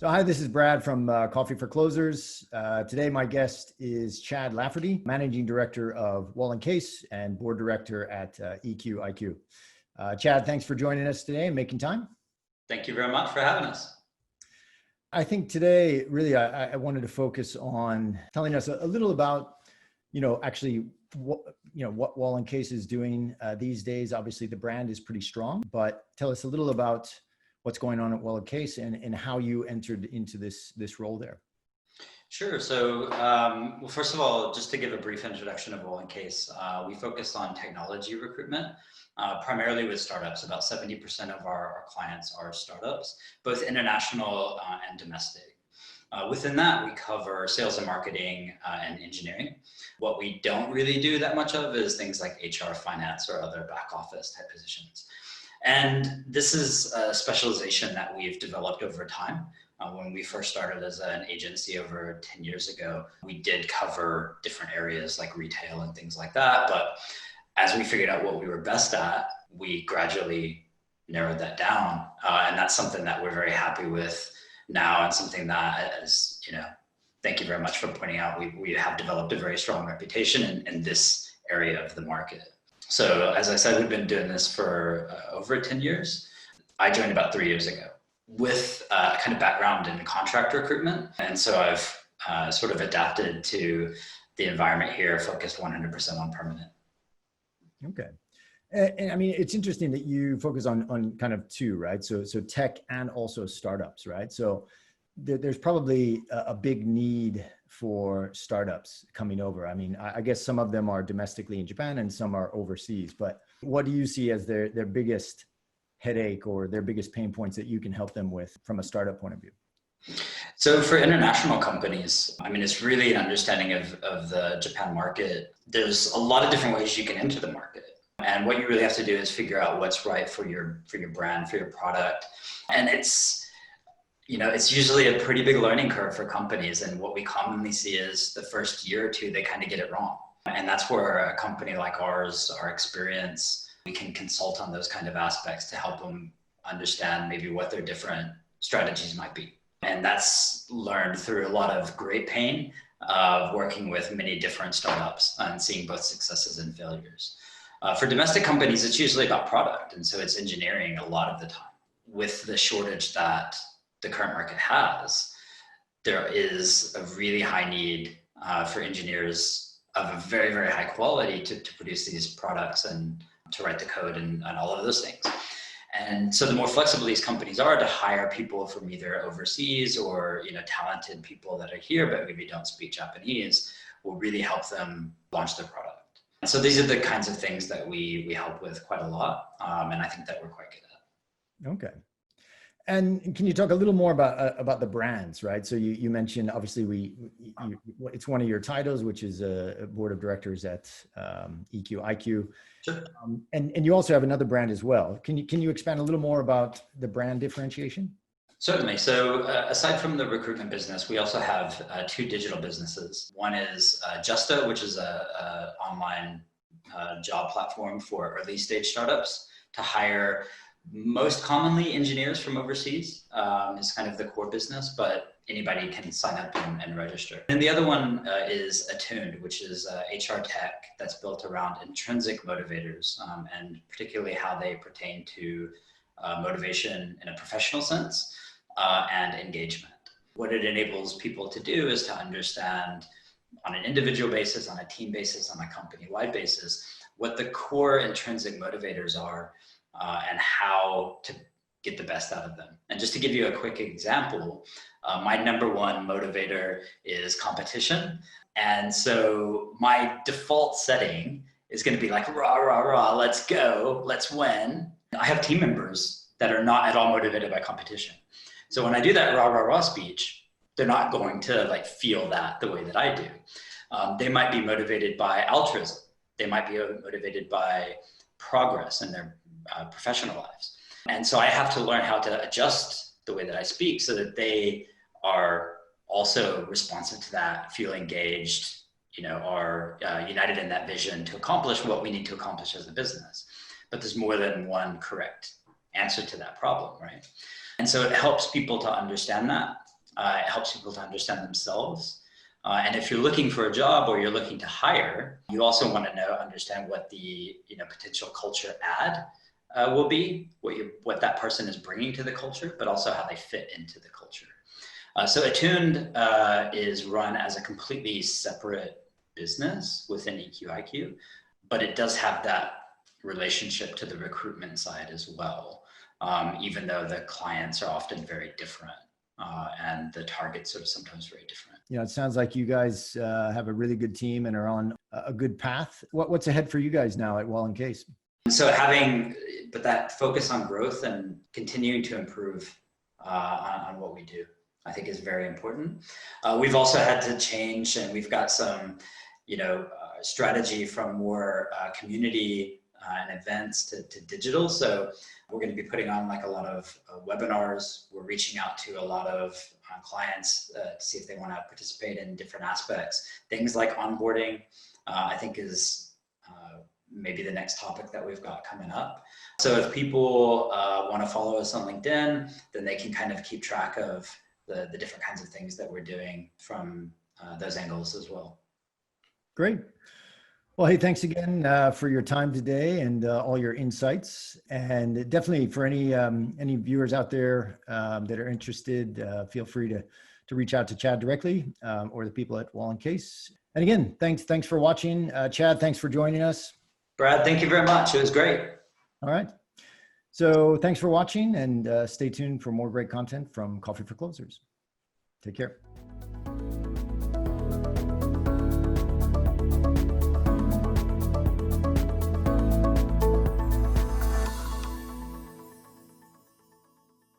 So hi, this is Brad from Coffee for Closers. Today my guest is Chad Lafferty, Managing Director of Wahl+Case and Board Director at EQ-IQ. Chad, thanks for joining us today and making time. Thank you very much for having us. I think today, really, I wanted to focus on telling us a little about, actually what Wahl+Case is doing these days. Obviously, the brand is pretty strong, but tell us a little about what's going on at Wahl+Case and how you entered into this role there. Sure. So, well, first of all, just to give a brief introduction of Wahl+Case, we focus on technology recruitment, primarily with startups. About 70% of our clients are startups, both international and domestic. Within that, we cover sales and marketing and engineering. What we don't really do that much of is things like HR, finance, or other back office type positions. And this is a specialization that we've developed over time. When we first started as an agency over 10 years ago, we did cover different areas like retail and things like that. But as we figured out what we were best at, we gradually narrowed that down. And that's something that we're very happy with now, and something that, as thank you very much for pointing out, we have developed a very strong reputation in this area of the market. So as I said, we've been doing this for over 10 years. I joined about 3 years ago with a kind of background in contract recruitment. And so I've sort of adapted to the environment here, focused 100% on permanent. Okay. And I mean, it's interesting that you focus on kind of two, right? So tech and also startups, right? So there's probably a big need for startups coming over. I mean, I guess some of them are domestically in Japan and some are overseas, but what do you see as their biggest headache or their biggest pain points that you can help them with from a startup point of view? So for international companies, I mean, it's really an understanding of the Japan market. There's a lot of different ways you can enter the market. And what you really have to do is figure out what's right for your brand, for your product. And it's usually a pretty big learning curve for companies. And what we commonly see is the first year or two, they kind of get it wrong. And that's where a company like ours, our experience, we can consult on those kind of aspects to help them understand maybe what their different strategies might be. And that's learned through a lot of great pain of working with many different startups and seeing both successes and failures. For domestic companies, it's usually about product. And so it's engineering a lot of the time. With the shortage that the current market has, there is a really high need for engineers of a very, very high quality to produce these products and to write the code and all of those things. And so the more flexible these companies are to hire people from either overseas or talented people that are here but maybe don't speak Japanese will really help them launch their product. And so these are the kinds of things that we help with quite a lot, and I think that we're quite good at. Okay. And can you talk a little more about the brands, right? So you mentioned, obviously, it's one of your titles, which is a board of directors at EQ-IQ. Sure. And you also have another brand as well. Can you expand a little more about the brand differentiation? Certainly. So aside from the recruitment business, we also have two digital businesses. One is Justa, which is a online job platform for early stage startups to hire most commonly engineers from overseas is kind of the core business, but anybody can sign up and register. And the other one is Attuned, which is HR tech that's built around intrinsic motivators and particularly how they pertain to motivation in a professional sense and engagement. What it enables people to do is to understand on an individual basis, on a team basis, on a company-wide basis, what the core intrinsic motivators are and how to get the best out of them. And just to give you a quick example, my number one motivator is competition. And so my default setting is going to be like, rah, rah, rah, let's go, let's win. I have team members that are not at all motivated by competition. So when I do that rah, rah, rah speech, they're not going to feel that the way that I do. They might be motivated by altruism. They might be motivated by progress in their professional lives. And so I have to learn how to adjust the way that I speak so that they are also responsive to that, feel engaged, are united in that vision to accomplish what we need to accomplish as a business. But there's more than one correct answer to that problem, right? And so it helps people to understand that It helps people to understand themselves. And if you're looking for a job or you're looking to hire, you also want to understand what the potential culture add will be, what that person is bringing to the culture, but also how they fit into the culture. So Attuned is run as a completely separate business within EQIQ, but it does have that relationship to the recruitment side as well, even though the clients are often very different and the targets are sometimes very different. It sounds like you guys have a really good team and are on a good path. What's ahead for you guys now at Wahl+Case? So but that focus on growth and continuing to improve on what we do, I think is very important. We've also had to change, and we've got some, strategy from more community and events to digital. So we're going to be putting on like a lot of webinars. We're reaching out to a lot of clients to see if they want to participate in different aspects. Things like onboarding, I think is maybe the next topic that we've got coming up. So if people want to follow us on LinkedIn, then they can kind of keep track of the different kinds of things that we're doing from those angles as well. Great. Well, hey, thanks again for your time today and all your insights. And definitely for any viewers out there that are interested, feel free to reach out to Chad directly or the people at Wahl+Case. And again, thanks for watching. Chad, thanks for joining us. Brad, thank you very much. It was great. All right. So thanks for watching, and stay tuned for more great content from Coffee for Closers. Take care.